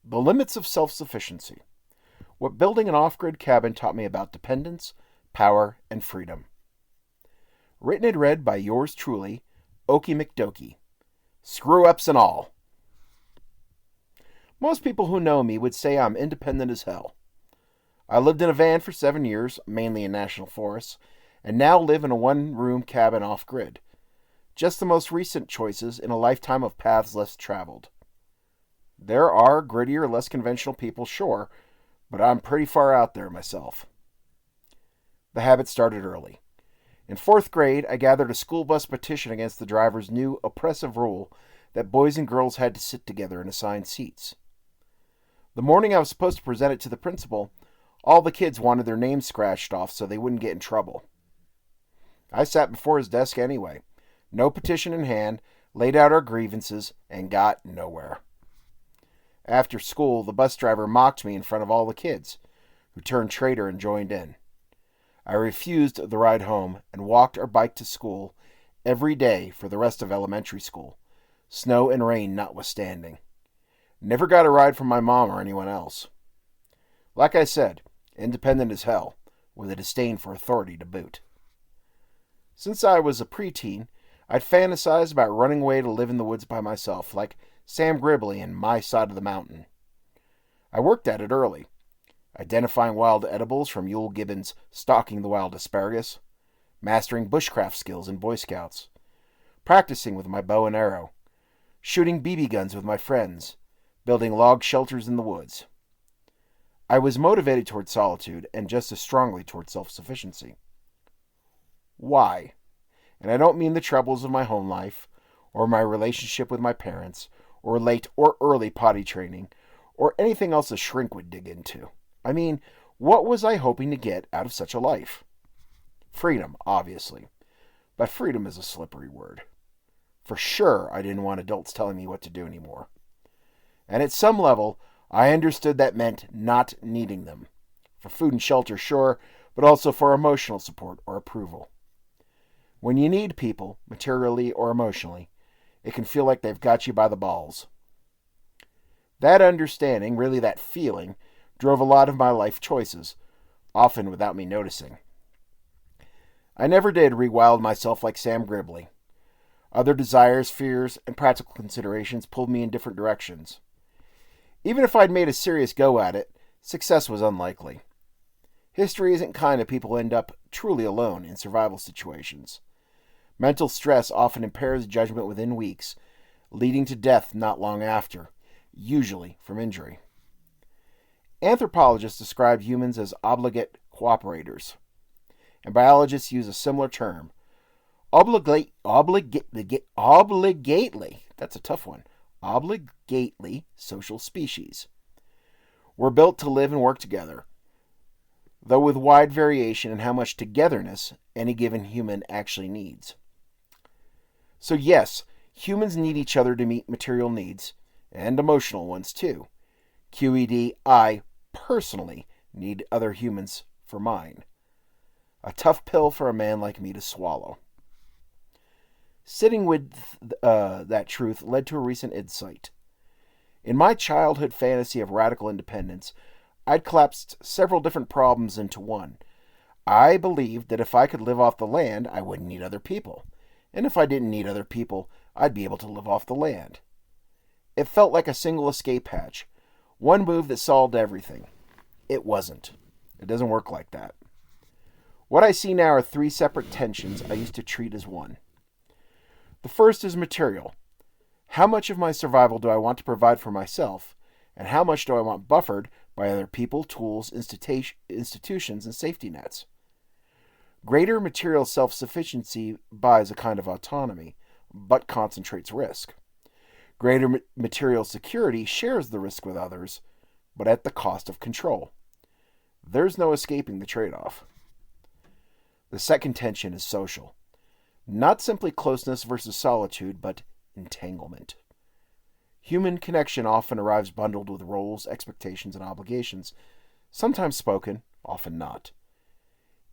The Limits of Self-Sufficiency. What Building an Off-Grid Cabin Taught Me About Dependence, Power, and Freedom. Written and read by yours truly, Oakie McDoakie. Screw-ups and all. Most people who know me would say I'm independent as hell. I lived in a van for 7 years, mainly in national forests, and now live in a one-room cabin off-grid. Just the most recent choices in a lifetime of paths less traveled. There are grittier, less conventional people, sure, but I'm pretty far out there myself. The habit started early. In 4th grade, I gathered a school bus petition against the driver's new oppressive rule that boys and girls had to sit together in assigned seats. The morning I was supposed to present it to the principal, all the kids wanted their names scratched off so they wouldn't get in trouble. I sat before his desk anyway, no petition in hand, laid out our grievances, and got nowhere. After school, the bus driver mocked me in front of all the kids, who turned traitor and joined in. I refused the ride home and walked or biked to school every day for the rest of elementary school, snow and rain notwithstanding. Never got a ride from my mom or anyone else. Like I said, independent as hell, with a disdain for authority to boot. Since I was a preteen, I'd fantasized about running away to live in the woods by myself, like Sam Gribley in My Side of the Mountain. I worked at it early, identifying wild edibles from Yule Gibbons' Stalking the Wild Asparagus, mastering bushcraft skills in Boy Scouts, practicing with my bow and arrow, shooting BB guns with my friends, building log shelters in the woods. I was motivated toward solitude and just as strongly toward self-sufficiency. Why? And I don't mean the troubles of my home life, or my relationship with my parents, or late or early potty training, or anything else a shrink would dig into. I mean, what was I hoping to get out of such a life? Freedom, obviously. But freedom is a slippery word. For sure, I didn't want adults telling me what to do anymore. And at some level, I understood that meant not needing them. For food and shelter, sure, but also for emotional support or approval. When you need people, materially or emotionally, it can feel like they've got you by the balls. That understanding, really that feeling, drove a lot of my life choices, often without me noticing. I never did rewild myself like Sam Gribley. Other desires, fears, and practical considerations pulled me in different directions. Even if I'd made a serious go at it, success was unlikely. History isn't kind of people end up truly alone in survival situations. Mental stress often impairs judgment within weeks, leading to death not long after, usually from injury. Anthropologists describe humans as obligate cooperators, and biologists use a similar term, obligately, that's a tough one, obligately social species. We're built to live and work together, though with wide variation in how much togetherness any given human actually needs. So yes, humans need each other to meet material needs, and emotional ones too. QED, I personally need other humans for mine. A tough pill for a man like me to swallow. Sitting with that truth led to a recent insight. In my childhood fantasy of radical independence, I'd collapsed several different problems into one. I believed that if I could live off the land, I wouldn't need other people. And if I didn't need other people, I'd be able to live off the land. It felt like a single escape hatch. One move that solved everything. It wasn't. It doesn't work like that. What I see now are 3 separate tensions I used to treat as one. The first is material. How much of my survival do I want to provide for myself, and how much do I want buffered by other people, tools, institutions, and safety nets? Greater material self-sufficiency buys a kind of autonomy, but concentrates risk. Greater material security shares the risk with others, but at the cost of control. There's no escaping the trade-off. The second tension is social. Not simply closeness versus solitude, but entanglement. Human connection often arrives bundled with roles, expectations, and obligations, sometimes spoken, often not.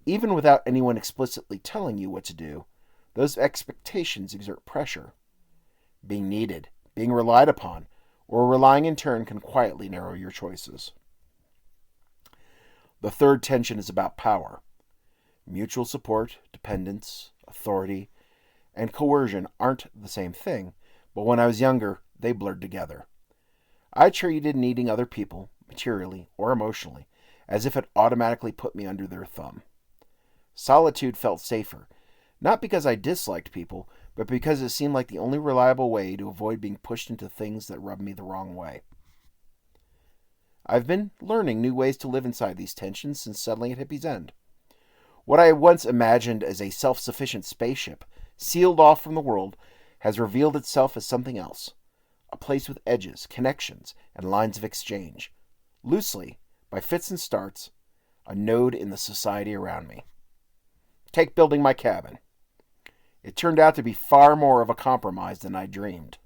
Even without anyone explicitly telling you what to do, those expectations exert pressure. Being needed, being relied upon, or relying in turn can quietly narrow your choices. The third tension is about power. Mutual support, dependence, authority, and coercion aren't the same thing, but when I was younger, they blurred together. I treated needing other people, materially or emotionally, as if it automatically put me under their thumb. Solitude felt safer, not because I disliked people, but because it seemed like the only reliable way to avoid being pushed into things that rubbed me the wrong way. I've been learning new ways to live inside these tensions since settling at Hippie's End. What I once imagined as a self-sufficient spaceship, sealed off from the world, has revealed itself as something else. A place with edges, connections, and lines of exchange. Loosely, by fits and starts, a node in the society around me. Take building my cabin. It turned out to be far more of a compromise than I dreamed.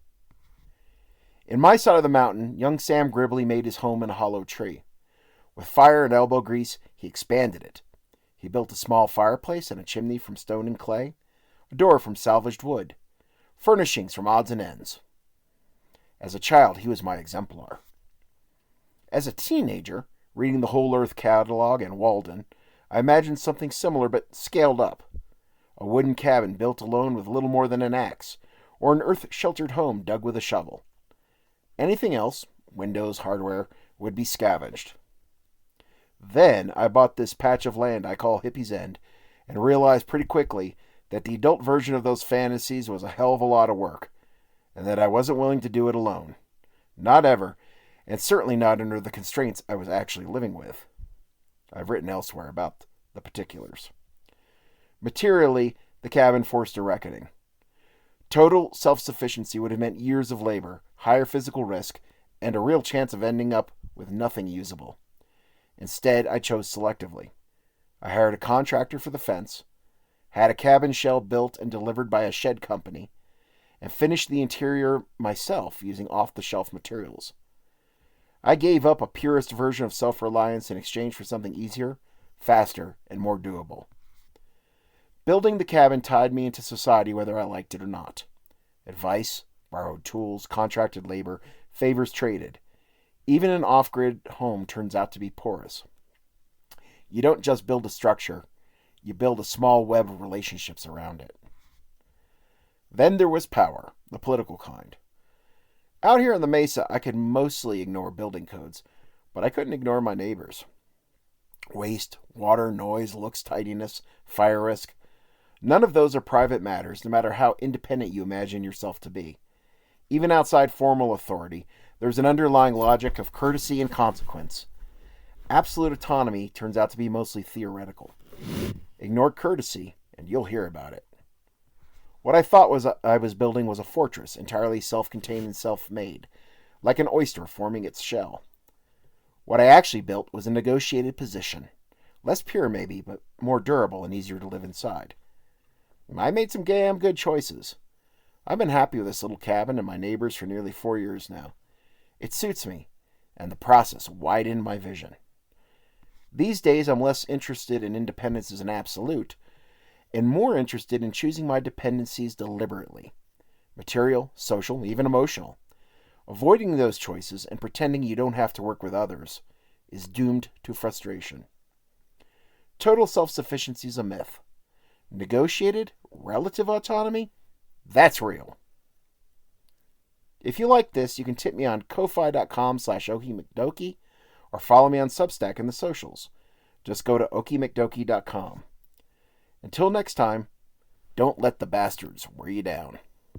In my side of the mountain, young Sam Gribley made his home in a hollow tree. With fire and elbow grease, he expanded it. He built a small fireplace and a chimney from stone and clay, a door from salvaged wood, furnishings from odds and ends. As a child, he was my exemplar. As a teenager, reading the Whole Earth catalog and Walden, I imagined something similar but scaled up. A wooden cabin built alone with little more than an axe, or an earth-sheltered home dug with a shovel. Anything else, windows, hardware, would be scavenged. Then I bought this patch of land I call Hippie's End, and realized pretty quickly that the adult version of those fantasies was a hell of a lot of work, and that I wasn't willing to do it alone. Not ever, and certainly not under the constraints I was actually living with. I've written elsewhere about the particulars. Materially, the cabin forced a reckoning. Total self-sufficiency would have meant years of labor, higher physical risk, and a real chance of ending up with nothing usable. Instead, I chose selectively. I hired a contractor for the fence, had a cabin shell built and delivered by a shed company, and finished the interior myself using off-the-shelf materials. I gave up a purist version of self-reliance in exchange for something easier, faster, and more doable. Building the cabin tied me into society whether I liked it or not. Advice, borrowed tools, contracted labor, favors traded. Even an off-grid home turns out to be porous. You don't just build a structure, you build a small web of relationships around it. Then there was power, the political kind. Out here on the mesa, I could mostly ignore building codes, but I couldn't ignore my neighbors. Waste, water, noise, looks, tidiness, fire risk. None of those are private matters, no matter how independent you imagine yourself to be. Even outside formal authority, there's an underlying logic of courtesy and consequence. Absolute autonomy turns out to be mostly theoretical. Ignore courtesy, and you'll hear about it. What I thought I was building was a fortress, entirely self-contained and self-made, like an oyster forming its shell. What I actually built was a negotiated position. Less pure, maybe, but more durable and easier to live inside. I made some damn good choices. I've been happy with this little cabin and my neighbors for nearly 4 years now. It suits me, and the process widened my vision. These days, I'm less interested in independence as an absolute, and more interested in choosing my dependencies deliberately. Material, social, even emotional. Avoiding those choices and pretending you don't have to work with others is doomed to frustration. Total self-sufficiency is a myth. Negotiated, relative autonomy? That's real. If you like this, you can tip me on ko-fi.com/Oakie McDoakie or follow me on Substack in the socials. Just go to oakiemcdoakie.com. Until next time, don't let the bastards wear you down.